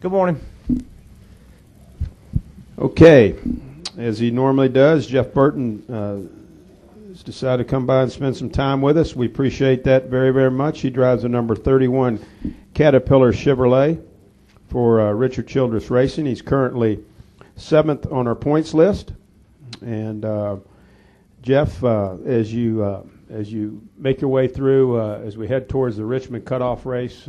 Good morning. Okay, as he normally does, Jeff Burton has decided to come by and spend some time with us. We appreciate that very, very much. He drives the number 31 Caterpillar Chevrolet for Richard Childress Racing. He's currently 7th on our points list. And Jeff, as you make your way through, as we head towards the Richmond cutoff race,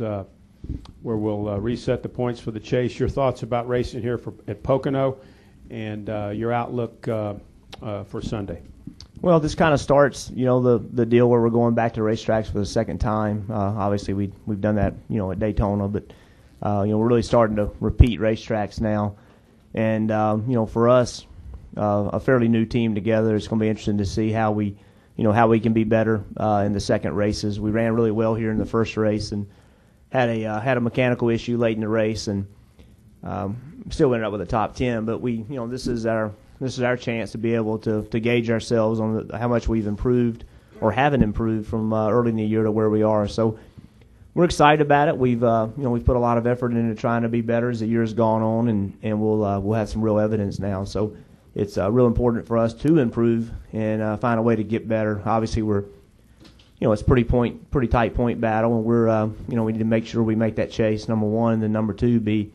where we'll reset the points for the chase, your thoughts about racing here at Pocono and your outlook for Sunday. Well, this kind of starts, the deal where we're going back to racetracks for the second time. Obviously, we've done that, at Daytona, but we're really starting to repeat racetracks now. And for us, a fairly new team together, it's going to be interesting to see how we can be better in the second races. We ran really well here in the first race and had a mechanical issue late in the race, and still ended up with a top 10. But this is our chance to be able to gauge ourselves on how much we've improved or haven't improved from early in the year to where we are. So we're excited about it. We've put a lot of effort into trying to be better as the year's gone on, and we'll have some real evidence now. So it's real important for us to improve and find a way to get better. Obviously, it's pretty tight point battle, and we're we need to make sure we make that chase, number one, and then number two, be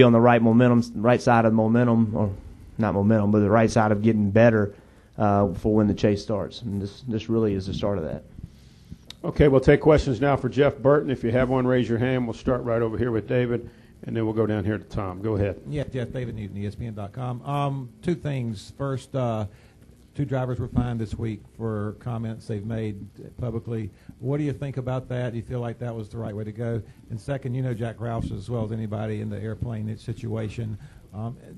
on the right side of momentum, or not momentum, but the right side of getting better for when the chase starts. And this really is the start of that. Okay, we'll take questions now for Jeff Burton. If you have one, raise your hand. We'll start right over here with David, and then we'll go down here to Tom. Go ahead. Yeah, Jeff, David Newton, ESPN.com. Two things. First, two drivers were fined this week for comments they've made publicly. What do you think about that? Do you feel like that was the right way to go? And second, Jack Roush as well as anybody in the airplane situation.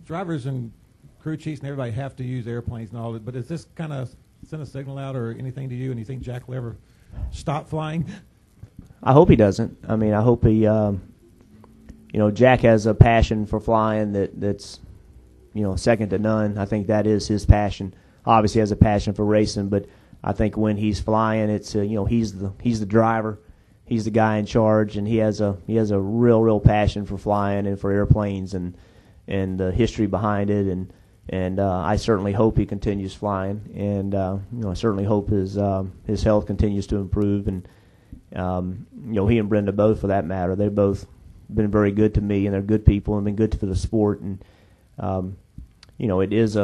Drivers and crew chiefs and everybody have to use airplanes and all that, but does this kind of send a signal out or anything to you, and you think Jack will ever stop flying? I hope he doesn't. I hope he, Jack has a passion for flying that's, second to none. I think that is his passion. Obviously has a passion for racing, but I think when he's flying, it's he's the driver, he's the guy in charge, and he has a real passion for flying and for airplanes and the history behind it, and I certainly hope he continues flying, and I certainly hope his health continues to improve, and he and Brenda both, for that matter, they've both been very good to me, and they're good people and been good for the sport, and it is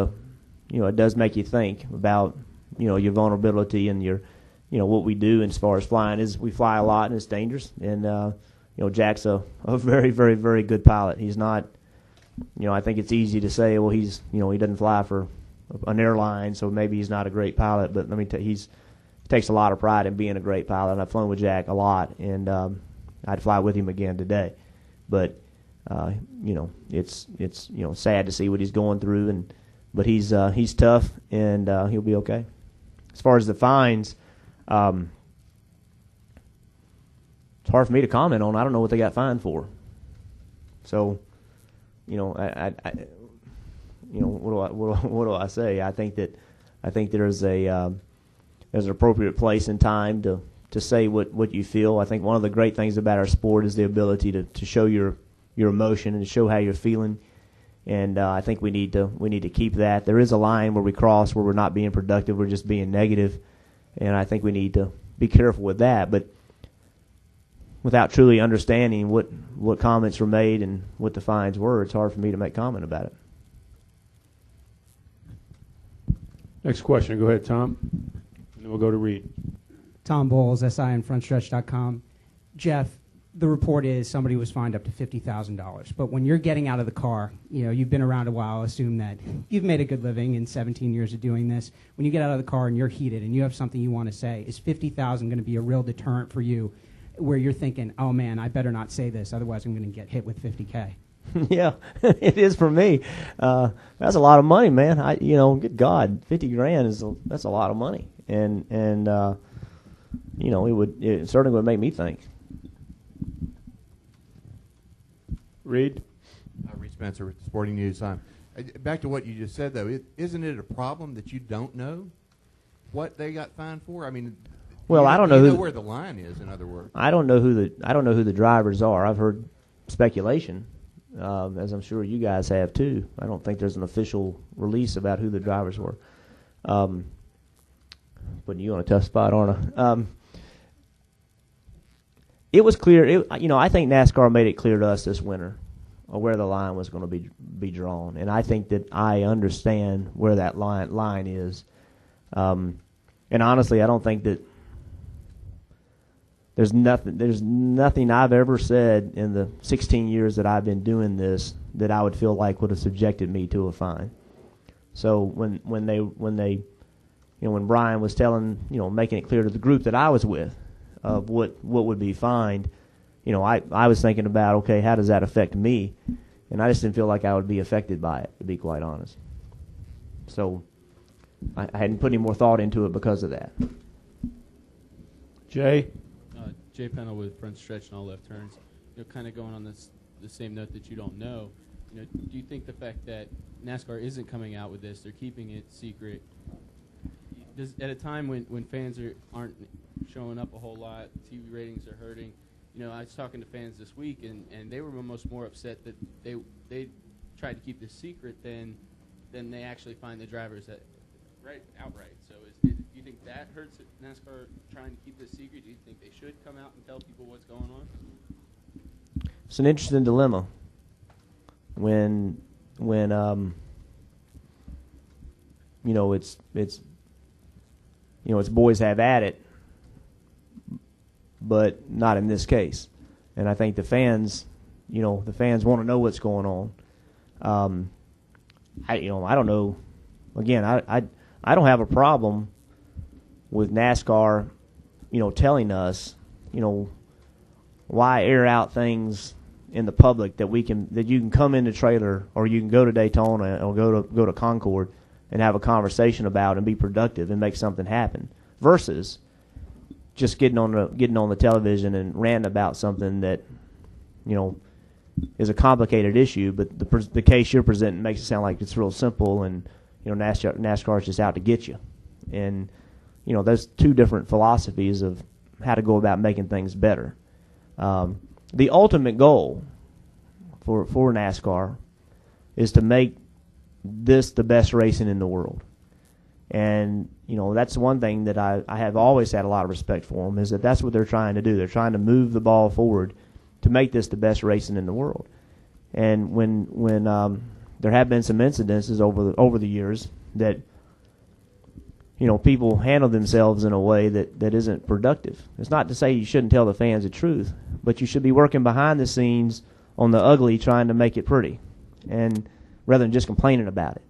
it does make you think about, your vulnerability and your, what we do as far as flying is we fly a lot and it's dangerous. And, Jack's a very, very, very good pilot. He's not, I think it's easy to say, well, he doesn't fly for an airline, so maybe he's not a great pilot. But let me tell you, he takes a lot of pride in being a great pilot. And I've flown with Jack a lot, and I'd fly with him again today. But, it's sad to see what he's going through, but he's tough, and he'll be okay. As far as the fines, it's hard for me to comment on. I don't know what they got fined for. So, what do I say? I think there's an appropriate place and time to say what you feel. I think one of the great things about our sport is the ability to show your emotion and to show how you're feeling. And I think we need to keep that. There is a line where we cross where we're not being productive, we're just being negative, and I think we need to be careful with that. But without truly understanding what comments were made and what the fines were, it's hard for me to make comment about it. Next question. Go ahead, Tom. And then we'll go to Reed. Tom Bowles, SI and FrontStretch.com. Jeff, the report is somebody was fined up to $50,000. But when you're getting out of the car, you've been around a while, assume that you've made a good living in 17 years of doing this. When you get out of the car and you're heated and you have something you want to say, is $50,000 going to be a real deterrent for you where you're thinking, oh, man, I better not say this, otherwise I'm going to get hit with $50K? Yeah, it is for me. That's a lot of money, man. Good God, $50,000 that's a lot of money, and it certainly would make me think. Reed? Reed Spencer with the Sporting News. Back to what you just said, though, isn't it a problem that you don't know what they got fined for? I mean, well, I don't know where the line is. In other words, I don't know who the drivers are. I've heard speculation, as I'm sure you guys have too. I don't think there's an official release about who the drivers were. Putting you on a tough spot, aren't I? It was clear. I think NASCAR made it clear to us this winter where the line was going to be drawn, and I think that I understand where that line is. And honestly, I don't think that there's nothing I've ever said in the 16 years that I've been doing this that I would feel like would have subjected me to a fine. So when Brian was making it clear to the group that I was with of what would be fined, I was thinking about, okay, how does that affect me? And I just didn't feel like I would be affected by it, to be quite honest. So I hadn't put any more thought into it because of that. Jay? Jay Pennell with front stretch and all left turns. Kind of going on the same note that you don't know, do you think the fact that NASCAR isn't coming out with this, they're keeping it secret, at a time when fans aren't showing up a whole lot, TV ratings are hurting. I was talking to fans this week, and they were almost more upset that they tried to keep this secret than they actually find the drivers outright. So do you think that hurts NASCAR trying to keep this secret? Do you think they should come out and tell people what's going on? It's an interesting dilemma when it's boys have at it, but not in this case. And I think the fans want to know what's going on. I don't know. Again, I don't have a problem with NASCAR, telling us, why air out things in the public that you can come in the trailer or you can go to Daytona or go to Concord and have a conversation about and be productive and make something happen, versus just getting on the television and ranting about something that is a complicated issue, but the case you're presenting makes it sound like it's real simple, and NASCAR is just out to get you. And there's two different philosophies of how to go about making things better. The ultimate goal for NASCAR is to make this the best racing in the world. And, that's one thing that I have always had a lot of respect for them, is that's what they're trying to do. They're trying to move the ball forward to make this the best racing in the world. And when there have been some incidences over the years that, people handle themselves in a way that isn't productive. It's not to say you shouldn't tell the fans the truth, but you should be working behind the scenes on the ugly, trying to make it pretty, and rather than just complaining about it.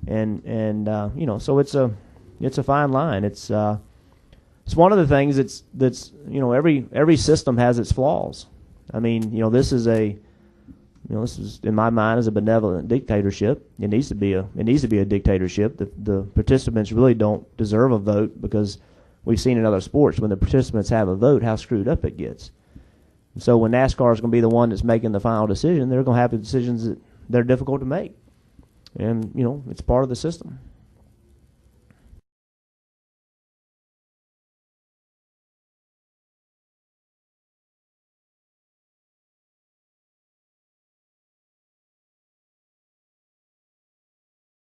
And so it's a fine line. It's one of the things that's every system has its flaws. I mean, this is in my mind is a benevolent dictatorship. It needs to be a dictatorship. The participants really don't deserve a vote, because we've seen in other sports when the participants have a vote how screwed up it gets. So when NASCAR is going to be the one that's making the final decision, they're going to have decisions that they're difficult to make. And, it's part of the system.